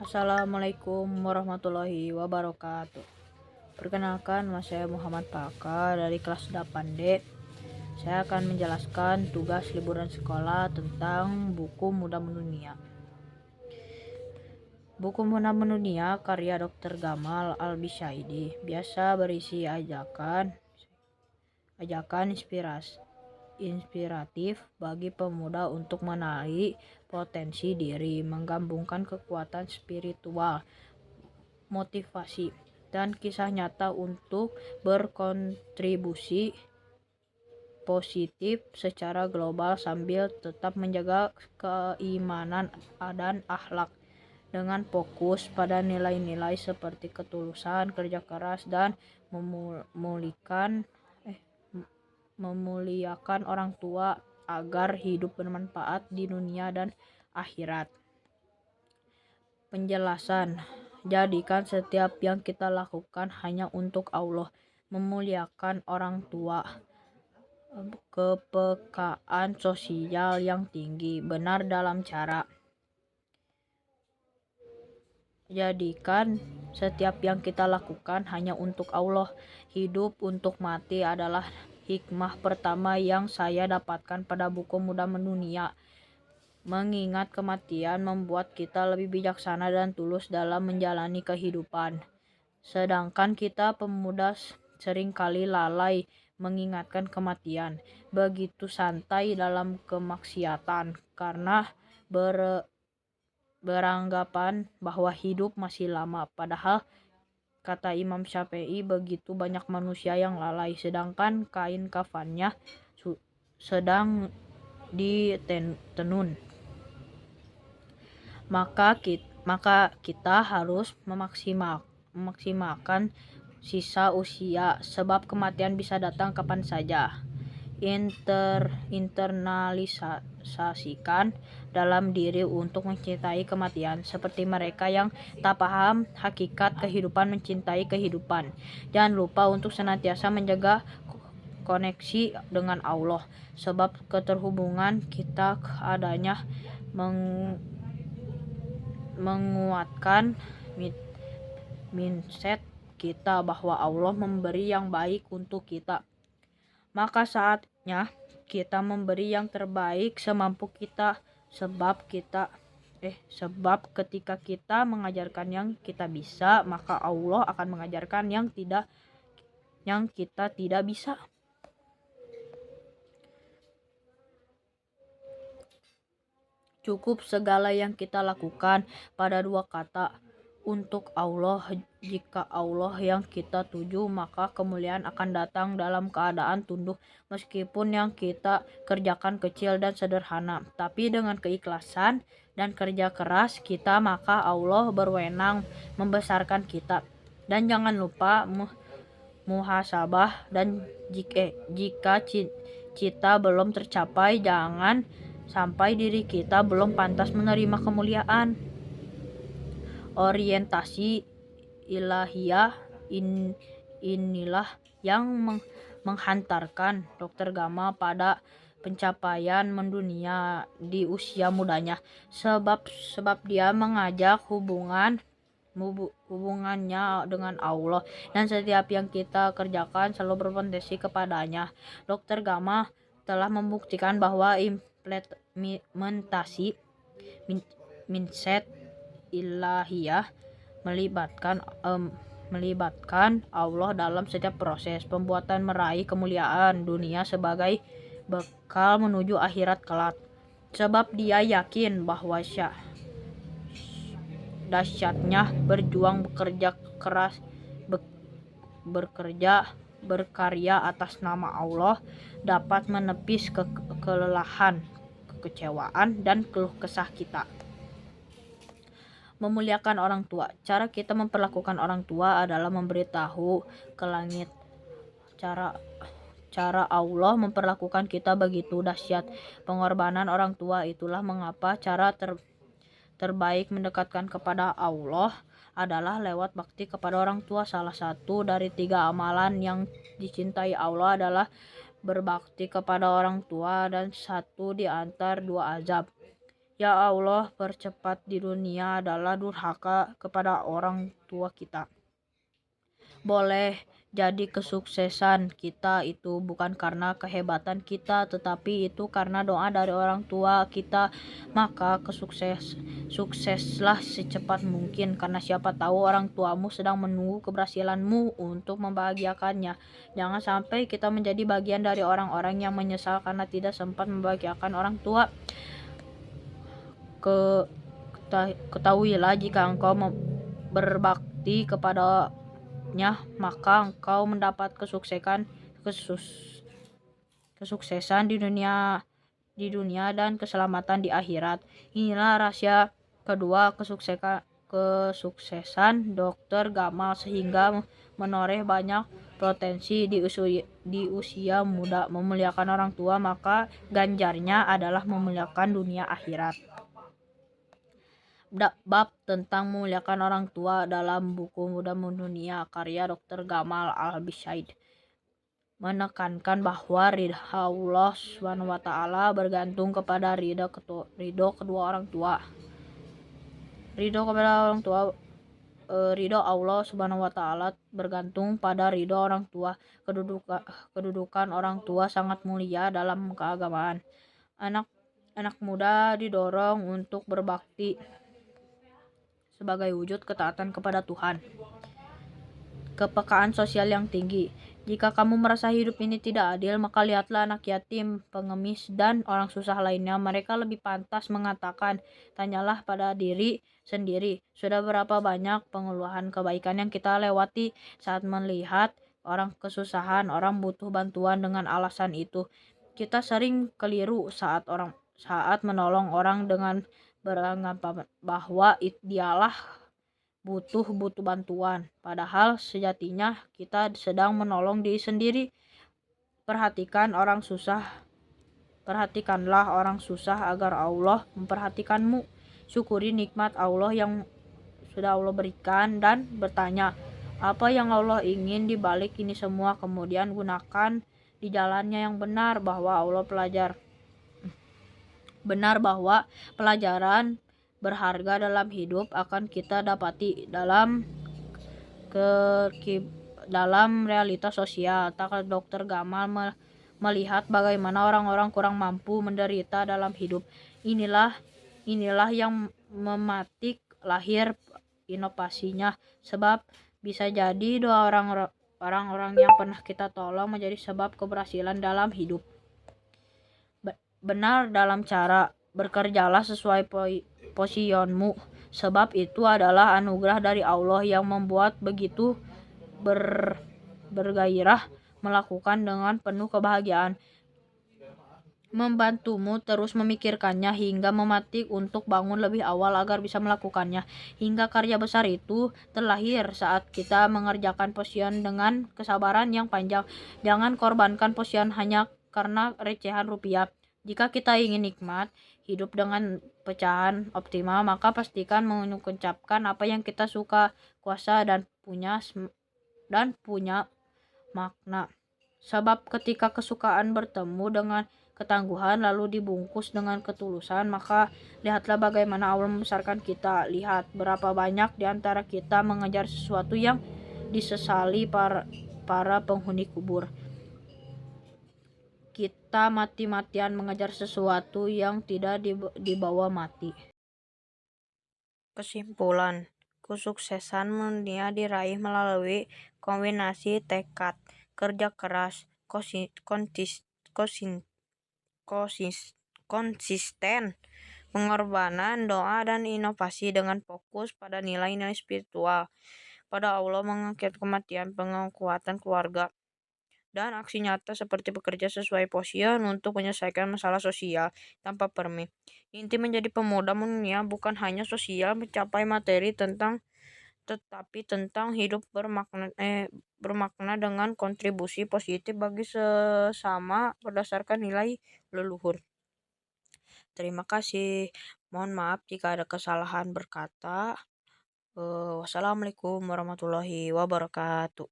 Assalamualaikum warahmatullahi wabarakatuh. Perkenalkan, nama saya Muhammad Paka dari kelas 8D. Saya akan menjelaskan tugas liburan sekolah tentang buku Muda Mendunia. Buku Muda Mendunia karya Dr. Gamal Al-Bishaidi biasa berisi ajakan inspiratif bagi pemuda untuk mengenali potensi diri, menggabungkan kekuatan spiritual, motivasi, dan kisah nyata untuk berkontribusi positif secara global sambil tetap menjaga keimanan dan akhlak dengan fokus pada nilai-nilai seperti ketulusan, kerja keras, dan memuliakan orang tua agar hidup bermanfaat di dunia dan akhirat. Penjelasan: jadikan setiap yang kita lakukan hanya untuk Allah, memuliakan orang tua, kepekaan sosial yang tinggi, benar dalam cara. Jadikan setiap yang kita lakukan hanya untuk Allah. Hidup untuk mati adalah hikmah pertama yang saya dapatkan pada buku Muda Mendunia. Mengingat kematian membuat kita lebih bijaksana dan tulus dalam menjalani kehidupan. Sedangkan kita pemuda seringkali lalai mengingatkan kematian, begitu santai dalam kemaksiatan karena beranggapan bahwa hidup masih lama. Padahal kata Imam Syafi'i, begitu banyak manusia yang lalai sedangkan kain kafannya sedang ditenun. Maka kita harus memaksimalkan sisa usia, sebab kematian bisa datang kapan saja. Internalisasikan dalam diri untuk mencintai kematian, seperti mereka yang tak paham hakikat kehidupan mencintai kehidupan. Jangan lupa untuk senantiasa menjaga koneksi dengan Allah, sebab keterhubungan kita adanya menguatkan mindset kita bahwa Allah memberi yang baik untuk kita. Maka saatnya kita memberi yang terbaik semampu kita, sebab ketika kita mengajarkan yang kita bisa, maka Allah akan mengajarkan yang kita tidak bisa. Cukup segala yang kita lakukan pada dua kata, untuk Allah. Jika Allah yang kita tuju, maka kemuliaan akan datang dalam keadaan tunduk. Meskipun yang kita kerjakan kecil dan sederhana, tapi dengan keikhlasan dan kerja keras kita, maka Allah berwenang membesarkan kita. Dan jangan lupa muhasabah, dan jika cita belum tercapai, jangan sampai diri kita belum pantas menerima kemuliaan. Orientasi ilahiyah inilah yang menghantarkan Dr. Gamal pada pencapaian mendunia di usia mudanya, sebab dia mengajak hubungannya dengan Allah, dan setiap yang kita kerjakan selalu berpotensi kepadanya. Dr. Gamal telah membuktikan bahwa implementasi mindset ilahiyah melibatkan Allah dalam setiap proses pembuatan meraih kemuliaan dunia sebagai bekal menuju akhirat kelak. Sebab dia yakin bahwa dahsyatnya berjuang, bekerja keras, berkarya atas nama Allah dapat menepis kelelahan, kekecewaan, dan keluh kesah kita. Memuliakan orang tua. Cara kita memperlakukan orang tua adalah memberitahu ke langit cara Allah memperlakukan kita begitu dahsyat. Pengorbanan orang tua itulah mengapa cara terbaik mendekatkan kepada Allah adalah lewat bakti kepada orang tua. Salah satu dari 3 amalan yang dicintai Allah adalah berbakti kepada orang tua, dan satu di antara 2 azab, Ya Allah, percepat di dunia adalah durhaka kepada orang tua kita. Boleh jadi kesuksesan kita itu bukan karena kehebatan kita, tetapi itu karena doa dari orang tua kita. Maka sukseslah secepat mungkin, karena siapa tahu orang tuamu sedang menunggu keberhasilanmu untuk membahagiakannya. Jangan sampai kita menjadi bagian dari orang-orang yang menyesal karena tidak sempat membahagiakan orang tua. Ketahuilah, jika engkau berbakti kepadanya, maka engkau mendapat kesuksesan di dunia dan keselamatan di akhirat. Inilah rahasia kedua kesuksesan Dr. Gamal, sehingga menoreh banyak potensi di usia muda. Memuliakan orang tua, maka ganjarnya adalah memuliakan dunia akhirat. Bab tentang memuliakan orang tua dalam buku Muda Mendunia karya Dr. Gamal Al-Bishaid menekankan bahwa ridha Allah SWT bergantung kepada ridho kedua orang tua. Ridho Allah SWT bergantung pada ridho orang tua. Kedudukan orang tua sangat mulia dalam keagamaan. Anak muda didorong untuk berbakti sebagai wujud ketaatan kepada Tuhan. Kepekaan sosial yang tinggi. Jika kamu merasa hidup ini tidak adil, maka lihatlah anak yatim, pengemis, dan orang susah lainnya. Mereka lebih pantas mengatakan, tanyalah pada diri sendiri, sudah berapa banyak pengeluhan kebaikan yang kita lewati saat melihat orang kesusahan, orang butuh bantuan. Dengan alasan itu, kita sering keliru saat menolong orang dengan beranggapan bahwa dialah butuh bantuan, padahal sejatinya kita sedang menolong diri sendiri. Perhatikanlah orang susah agar Allah memperhatikanmu. Syukuri nikmat Allah yang sudah Allah berikan dan bertanya, apa yang Allah ingin di balik ini semua, kemudian gunakan di jalannya yang benar, bahwa pelajaran berharga dalam hidup akan kita dapati dalam realitas sosial. Dr. Gamal melihat bagaimana orang-orang kurang mampu menderita dalam hidup. Inilah yang mematik lahir inovasinya, sebab bisa jadi doa orang-orang yang pernah kita tolong menjadi sebab keberhasilan dalam hidup. Benar dalam cara, bekerjalah sesuai positionmu, sebab itu adalah anugerah dari Allah yang membuat begitu bergairah melakukan dengan penuh kebahagiaan, membantumu terus memikirkannya hingga mematik untuk bangun lebih awal agar bisa melakukannya, hingga karya besar itu terlahir saat kita mengerjakan position dengan kesabaran yang panjang. Jangan korbankan position hanya karena recehan rupiah. Jika kita ingin nikmat hidup dengan pecahan optimal, maka pastikan mengucapkan apa yang kita suka, kuasa, dan punya makna. Sebab ketika kesukaan bertemu dengan ketangguhan lalu dibungkus dengan ketulusan, maka lihatlah bagaimana Allah membesarkan kita. Lihat berapa banyak di antara kita mengejar sesuatu yang disesali para penghuni kubur. Kita mati-matian mengejar sesuatu yang tidak dibawa mati. Kesimpulan, kesuksesan dunia diraih melalui kombinasi tekad, kerja keras, konsisten, pengorbanan, doa, dan inovasi dengan fokus pada nilai-nilai spiritual, pada Allah, mengangkat kematian, penguatan keluarga, dan aksi nyata seperti bekerja sesuai position untuk menyelesaikan masalah sosial tanpa permi. Inti menjadi pemuda dunia bukan hanya sosial mencapai materi tetapi tentang hidup bermakna dengan kontribusi positif bagi sesama berdasarkan nilai leluhur. Terima kasih. Mohon maaf jika ada kesalahan berkata. Wassalamualaikum warahmatullahi wabarakatuh.